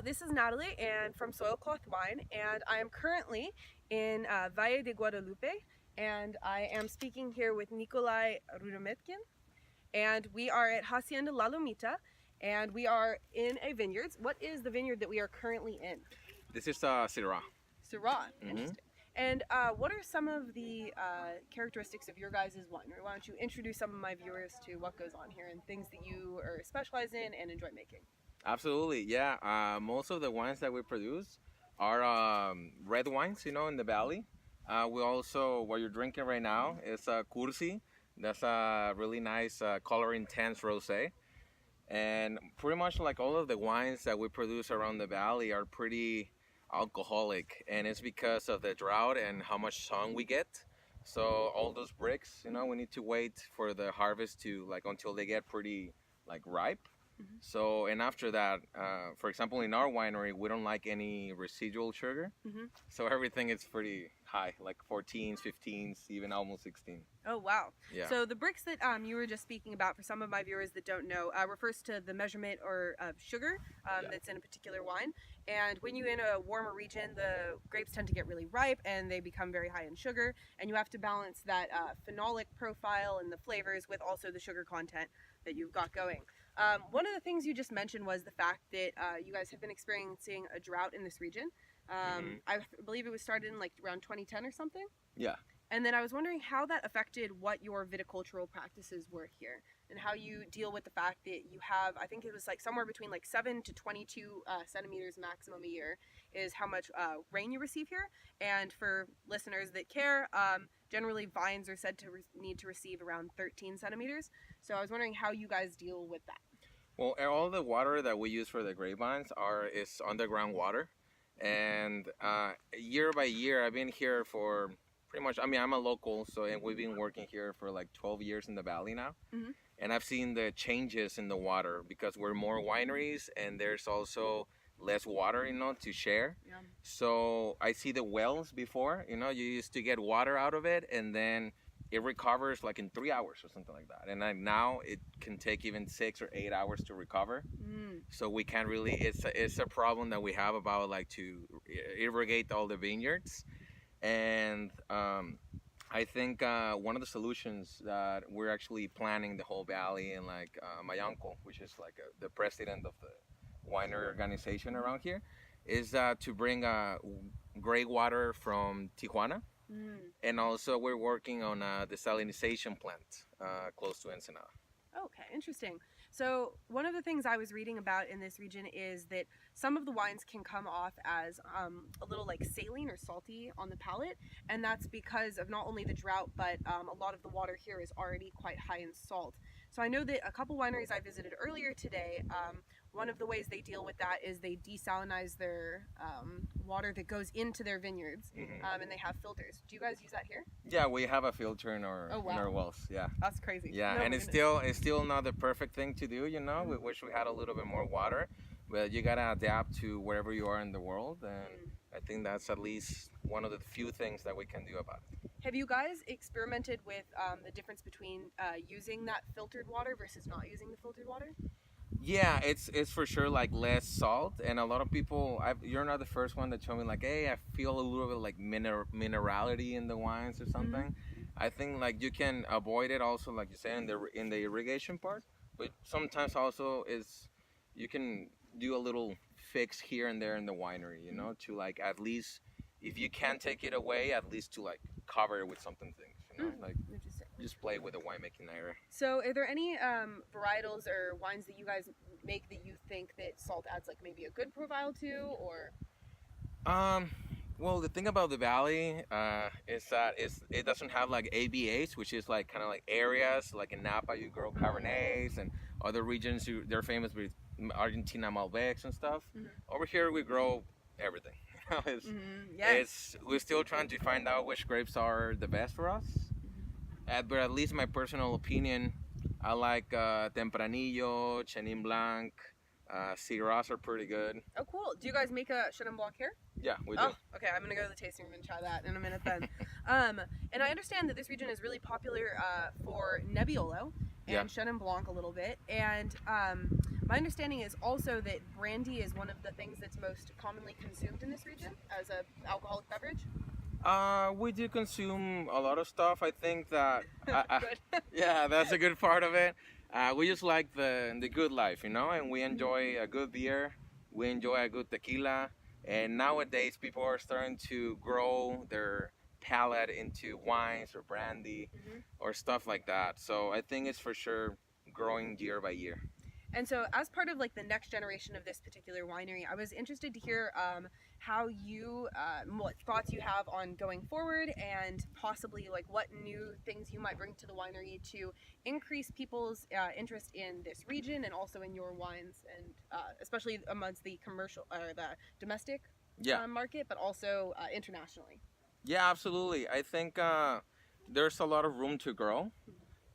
this is Natalie and from Soilcloth Wine, and I am currently in Valle de Guadelupe, and I am speaking here with Nikolair Rudametkin, and we are at Hacienda La Lomita, and we are in a vineyard. What is the vineyard that we are currently in? This is Syrah. Syrah, interesting. And what are some of the characteristics of your guys' winery? Why don't you introduce some of my viewers to what goes on here and things that you are specialize in and enjoy making? Absolutely, yeah. Most of the wines that we produce are red wines, in the valley. We also, what you're drinking right now is Cursi. That's a really nice color intense rosé. And pretty much like all of the wines that we produce around the valley are pretty alcoholic, and it's because of the drought and how much sun we get. So all those bricks, we need to wait for the harvest to until they get pretty ripe. So, and after that, for example, in our winery, we don't like any residual sugar. So everything is pretty high, like 14s, 15s, even almost 16. Oh, wow. Yeah. So the bricks that you were just speaking about, for some of my viewers that don't know, refers to the measurement or sugar that's in a particular wine. And when you're in a warmer region, the grapes tend to get really ripe and they become very high in sugar. And you have to balance that phenolic profile and the flavors with also the sugar content that you've got going. One of the things you just mentioned was the fact that you guys have been experiencing a drought in this region. I believe it was started in around 2010 or something. Yeah. And then I was wondering how that affected what your viticultural practices were here and how you deal with the fact that you have, I think it was somewhere between 7 to 22 centimeters maximum a year is how much rain you receive here. And for listeners that care, generally vines are said to need to receive around 13 centimeters. So I was wondering how you guys deal with that. Well, all the water that we use for the grapevines is underground water. And year by year, I've been here for pretty much, I'm a local, and we've been working here for 12 years in the valley now. And I've seen the changes in the water because we're more wineries and there's also less water, to share. Yeah. So I see the wells before, you used to get water out of it and then it recovers in 3 hours or something like that. And now it can take even 6 or 8 hours to recover. So we can't really, it's a problem that we have about to irrigate all the vineyards. And I think one of the solutions that we're actually planning the whole valley, and my uncle, which is the president of the winery organization around here, is to bring gray water from Tijuana. And also we're working on the salinization plant close to Ensenada. Okay, interesting. So one of the things I was reading about in this region is that some of the wines can come off as a little saline or salty on the palate, and that's because of not only the drought, but a lot of the water here is already quite high in salt. So I know that a couple wineries I visited earlier today, one of the ways they deal with that is they desalinize their water that goes into their vineyards, and they have filters. Do you guys use that here? Yeah, we have a filter in our wells. Yeah, that's crazy. Yeah, and it's still not the perfect thing to do. We wish we had a little bit more water, but you gotta adapt to wherever you are in the world, and I think that's at least one of the few things that we can do about it. Have you guys experimented with the difference between using that filtered water versus not using the filtered water? Yeah, it's for sure less salt, and a lot of people. You're not the first one that told me hey, I feel a little bit minerality in the wines or something. I think you can avoid it also, like you said, in the irrigation part, but sometimes also you can do a little fix here and there in the winery, to at least if you can't take it away, at least to cover it with something things, just play with the winemaking area. So are there any varietals or wines that you guys make that you think that salt adds maybe a good profile to, or? Well, the thing about the valley is that it doesn't have ABAs, which is kind of areas in Napa you grow Cabernets, and other regions they're famous with Argentina Malbecs and stuff. Over here we grow everything. We're still trying to find out which grapes are the best for us. But at least my personal opinion, I like Tempranillo, Chenin Blanc, Syrahs are pretty good. Oh, cool. Do you guys make a Chenin Blanc here? Yeah, we do. Oh, okay. I'm going to go to the tasting room and try that in a minute then. And I understand that this region is really popular for Nebbiolo. and Chenin Blanc a little bit. And my understanding is also that brandy is one of the things that's most commonly consumed in this region as a alcoholic beverage. We do consume a lot of stuff. I think that Good. yeah, that's a good part of it. We just like the good life, you know, and we enjoy a good beer. We enjoy a good tequila, and nowadays people are starting to grow their palate into wines or brandy or stuff like that. So I think it's for sure growing year by year. And so, as part of like the next generation of this particular winery, I was interested to hear how you, what thoughts you have on going forward, and possibly like what new things you might bring to the winery to increase people's interest in this region and also in your wines, and especially amongst the commercial or the domestic market, but also internationally. Yeah, absolutely. I think there's a lot of room to grow.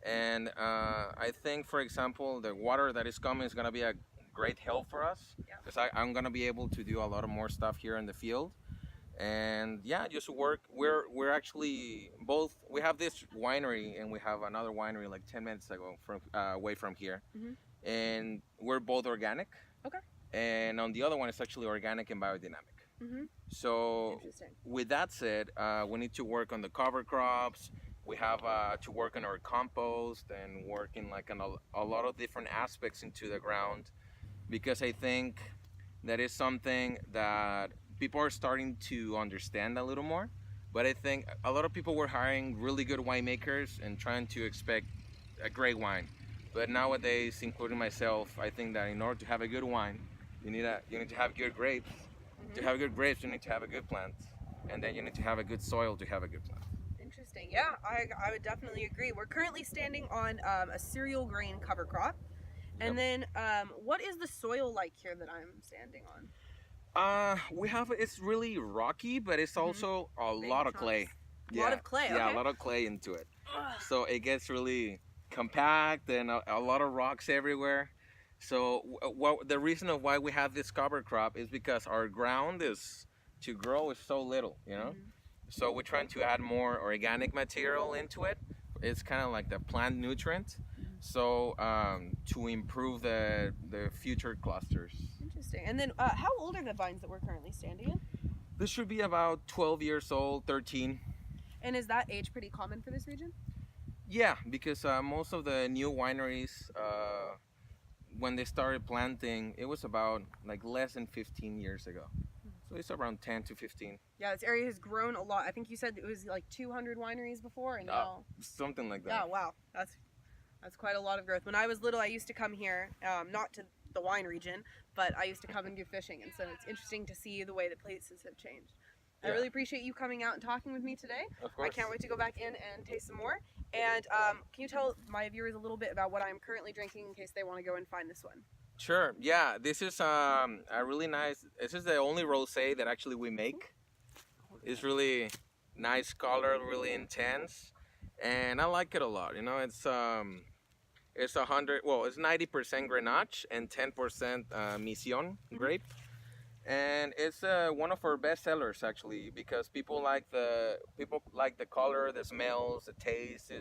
And I think, for example, the water that is coming is going to be a great help for us because I'm going to be able to do a lot of more stuff here in the field. And yeah, just work. We're actually both. We have this winery and we have another winery like 10 minutes ago from away from here, and we're both organic. Okay. And on the other one, it's actually organic and biodynamic. So with that said, we need to work on the cover crops. We have to work on our compost and working like on a lot of different aspects into the ground, because I think that is something that people are starting to understand a little more. But I think a lot of people were hiring really good winemakers and trying to expect a great wine. But nowadays, including myself, I think that in order to have a good wine, you need to have good grapes. To have good grapes, you need to have a good plant, and then you need to have a good soil to have a good plant. Interesting. Yeah, I would definitely agree. We're currently standing on a cereal grain cover crop. And then what is the soil like here that I'm standing on? It's really rocky, but it's also a lot of clay. A lot of clay, Yeah, a lot of clay into it. So it gets really compact and a lot of rocks everywhere. So the reason of why we have this cover crop is because our ground to grow is so little, you know? So we're trying to add more organic material into it. It's kind of like the plant nutrient. So to improve the future clusters. Interesting. And then how old are the vines that we're currently standing in? This should be about 12 years old, 13. And is that age pretty common for this region? Yeah, because most of the new wineries, when they started planting, it was about like less than 15 years ago. So it's around 10 to 15. Yeah, this area has grown a lot. I think you said it was like 200 wineries before, and now something like that. Yeah, wow, that's quite a lot of growth. When I was little, I used to come here, not to the wine region, but I used to come and do fishing, and so it's interesting to see the way that places have changed. I really appreciate you coming out and talking with me today. Of course. I can't wait to go back in and taste some more. And can you tell my viewers a little bit about what I'm currently drinking in case they want to go and find this one? Sure. Yeah, this is a really nice. This is the only rosé that actually we make. It's really nice color, really intense, and I like it a lot. You know, it's 100. Well, it's 90% Grenache and 10% Mission grape. And it's one of our best sellers actually, because people like the color, the smells, the taste.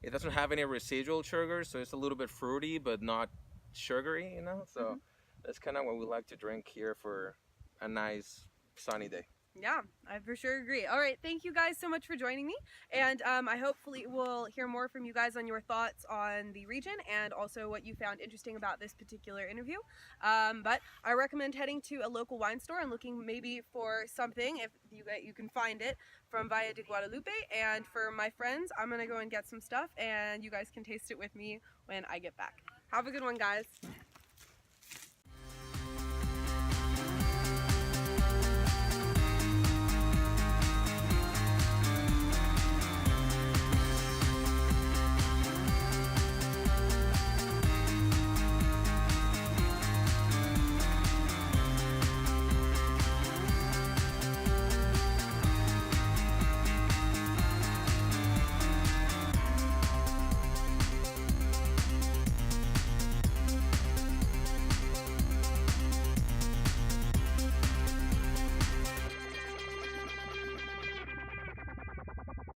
It doesn't have any residual sugar, so it's a little bit fruity but not sugary, you know. So that's kind of what we like to drink here for a nice sunny day. Yeah, I for sure agree. All right, thank you guys so much for joining me, and I hopefully will hear more from you guys on your thoughts on the region and also what you found interesting about this particular interview. But I recommend heading to a local wine store and looking maybe for something, if you can find it, from Valle de Guadelupe. And for my friends, I'm gonna go and get some stuff, and you guys can taste it with me when I get back. Have a good one, guys.